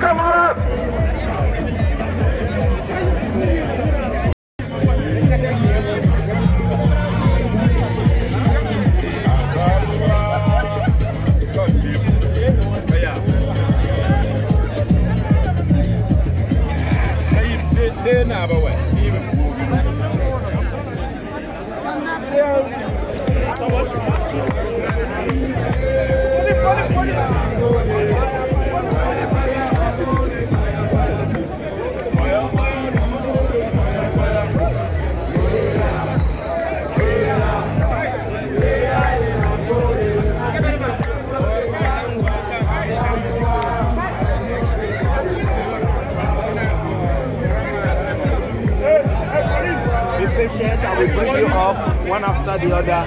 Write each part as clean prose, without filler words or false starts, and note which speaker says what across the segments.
Speaker 1: camarades.
Speaker 2: I will bring you up one after the other.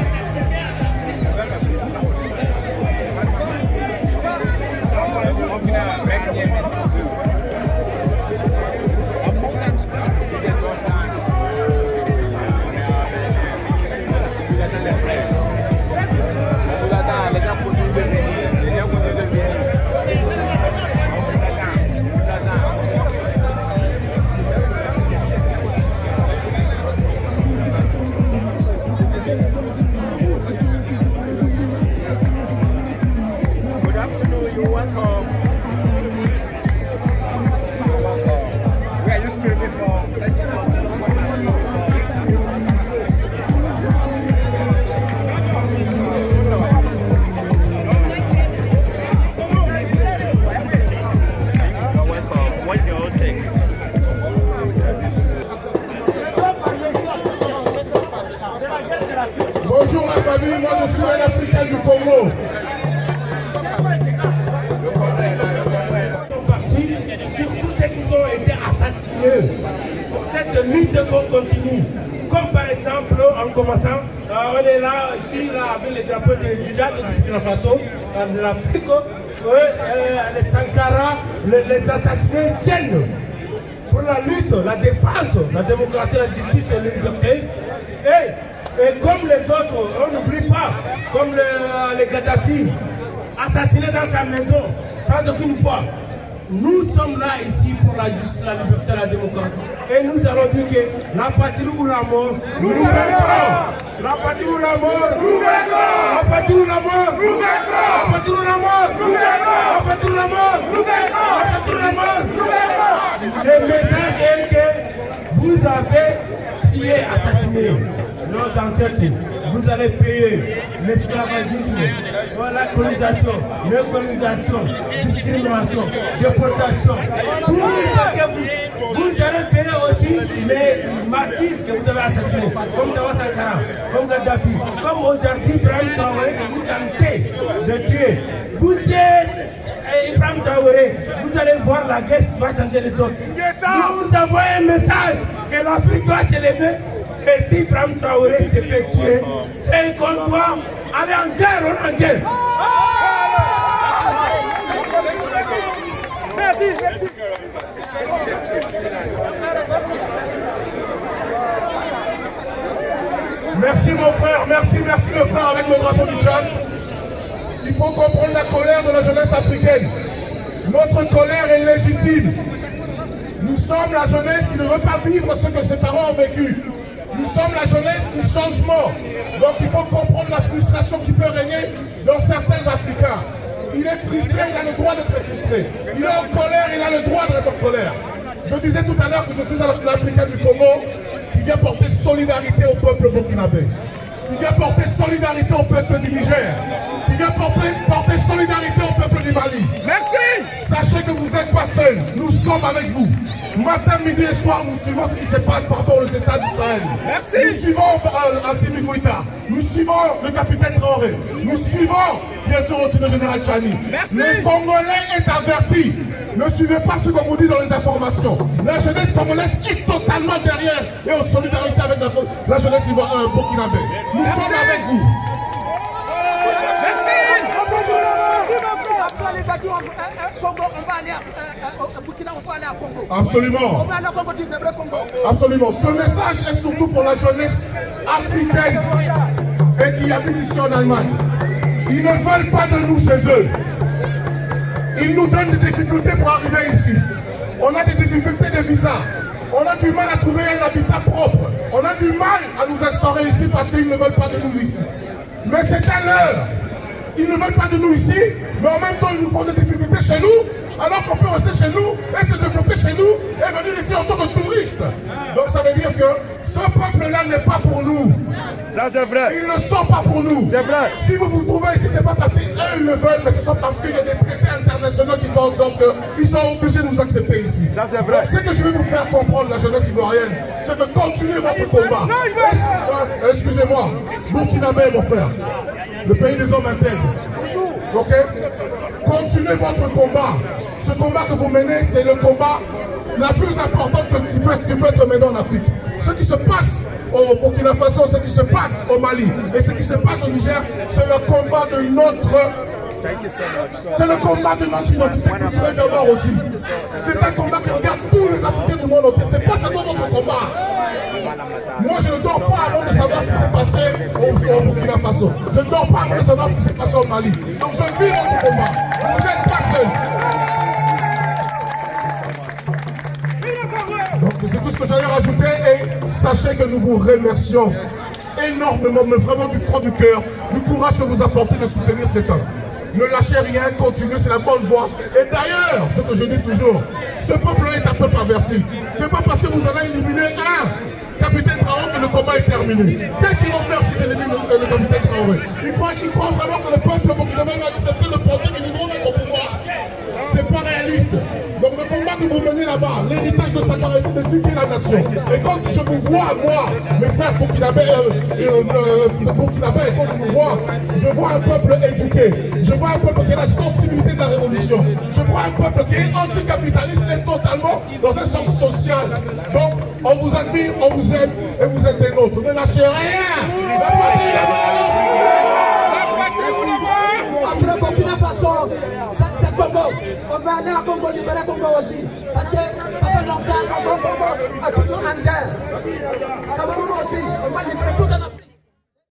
Speaker 3: Bonjour la famille, moi je suis un Africain du Congo.
Speaker 4: Surtout ceux qui ont été assassinés. Pour cette lutte qu'on continue. Comme par exemple, en commençant, on est là, ici, là, avec les drapeaux du Tchad, du Burkina Faso, de l'Afrique, les Sankara, les assassinés tiennent pour la lutte, la défense, la démocratie, la justice et la liberté. Et comme les autres, on n'oublie pas, comme les Gaddafi, assassinés dans sa maison, sans aucune foi. Nous sommes là ici pour la justice, la liberté, la démocratie. Et nous allons dire que la patrie ou la mort, nous vaincrons. La patrie ou la mort, nous vaincrons. La patrie ou la mort, nous vaincrons. La patrie ou la mort, nous vaincrons. La patrie ou la mort, nous vaincrons. La patrie ou la mort, nous vaincrons. Le message est que vous avez tué, assassiné nos ancêtres. Vous allez payer l'esclavagisme, la colonisation, l'écolonisation, discrimination, déportation. Tout ça que vous allez payer aussi les martyrs que vous avez assassinés, comme Tawa Sankara, comme Gaddafi, comme aujourd'hui Ibrahim Traoré que vous tentez de tuer. Vous êtes Ibrahim Traoré, vous allez voir la guerre qui va changer les autres. Nous avons un message que l'Afrique doit s'élever. Et si Ibrahim Traoré s'est fait tuer, c'est qu'on doit aller en guerre, on est en guerre. Merci, merci.
Speaker 3: Merci mon frère, merci le frère avec le drapeau du Tchad. Il faut comprendre la colère de la jeunesse africaine. Notre colère est légitime. Nous sommes la jeunesse qui ne veut pas vivre ce que ses parents ont vécu. Nous sommes la jeunesse du changement. Donc il faut comprendre la frustration qui peut régner dans certains Africains. Il est frustré, il a le droit d'être frustré. Il est en colère, il a le droit d'être en colère. Je disais tout à l'heure que je suis un Africain du Congo qui vient porter solidarité au peuple burkinabé, qui vient porter solidarité au peuple du Niger, qui vient porter solidarité au peuple du Mali. Merci. Sachez que vous n'êtes pas seuls, nous sommes avec vous. Matin, midi et soir, nous suivons ce qui se passe par rapport aux États du Sahel. Merci. Nous suivons Assimi Goïta, nous suivons le capitaine Traoré, nous suivons bien sûr aussi le général Tchani. Merci. Le Congolais est averti. Ne suivez pas ce qu'on vous dit dans les informations. La jeunesse congolaise est totalement derrière et en solidarité avec la jeunesse burkinabé. Nous sommes avec vous.
Speaker 4: Merci.
Speaker 3: Absolument. Absolument. Ce message est surtout pour la jeunesse africaine et qui habite ici en Allemagne. Ils ne veulent pas de nous chez eux. Ils nous donnent des difficultés pour arriver ici. On a des difficultés de visa. On a du mal à trouver un habitat propre. On a du mal à nous instaurer ici parce qu'ils ne veulent pas de nous ici. Mais c'est à l'heure. Ils ne veulent pas de nous ici, mais en même temps ils nous font des difficultés chez nous, alors qu'on peut rester chez nous et se développer chez nous et venir ici en tant que touriste. Donc ça veut dire que ce peuple-là n'est pas pour nous.
Speaker 2: Ça c'est vrai.
Speaker 3: Ils ne sont pas pour nous.
Speaker 2: C'est vrai.
Speaker 3: Si vous vous trouvez ici, c'est pas parce qu'eux ils le veulent, mais c'est parce qu'il y a des traités internationaux qui font en sorte qu'ils sont obligés de nous accepter ici.
Speaker 2: Ça c'est vrai.
Speaker 3: Donc, ce que je vais vous faire comprendre, la jeunesse ivoirienne, c'est de continuer votre combat. Excusez-moi, Burkinabé, mon frère, le pays des hommes intègres. Ok? Continuez votre combat. Ce combat que vous menez, c'est le combat la plus importante qui peut être mené en Afrique. Ce qui se passe au Burkina Faso, ce qui se passe au Mali et ce qui se passe au Niger, c'est le combat de notre... C'est le combat de notre identité culturelle d'abord aussi. C'est un combat qui regarde tous les Africains du monde entier. C'est pas seulement notre combat. Moi, je ne dors pas avant de savoir ce qui s'est passé au Burkina Faso. Je ne dors pas avant de savoir ce qui s'est passé au Mali. Donc je vis votre combat. Vous n'êtes pas seul. Donc c'est tout ce que j'allais rajouter et sachez que nous vous remercions énormément, mais vraiment du fond du cœur, du courage que vous apportez de soutenir cet homme. Ne lâchez rien, continuez, c'est la bonne voie. Et d'ailleurs, ce que je dis toujours, ce peuple-là est un peuple averti. C'est pas parce que vous en avez éliminé un capitaine Traoré que le combat est terminé. Qu'est-ce qu'ils vont faire si c'est l'ennemi le capitaine Traoré? Il croit vraiment que le peuple burkinabé va accepter de prendre qu'ils vont mettre au pouvoir. C'est pas réaliste. Donc le combat que vous menez là-bas, l'héritage de Sankara est d'éduquer la nation. Et quand je vous vois, moi, mes frères burkinabés, quand je vous vois, je vois un peuple éduqué. Je vois un peuple qui a la sensibilité de la révolution. Je vois un peuple qui est anticapitaliste et totalement dans un sens social. Donc on vous admire, on vous aime et vous êtes des nôtres. Ne lâchez rien.
Speaker 1: Après Burkina Faso, c'est Congo. On va aller à Congo, libérer Congo aussi. Parce que ça fait longtemps qu'on Congo a toujours en guerre. Cameroun aussi, on va libérer tout en Afrique.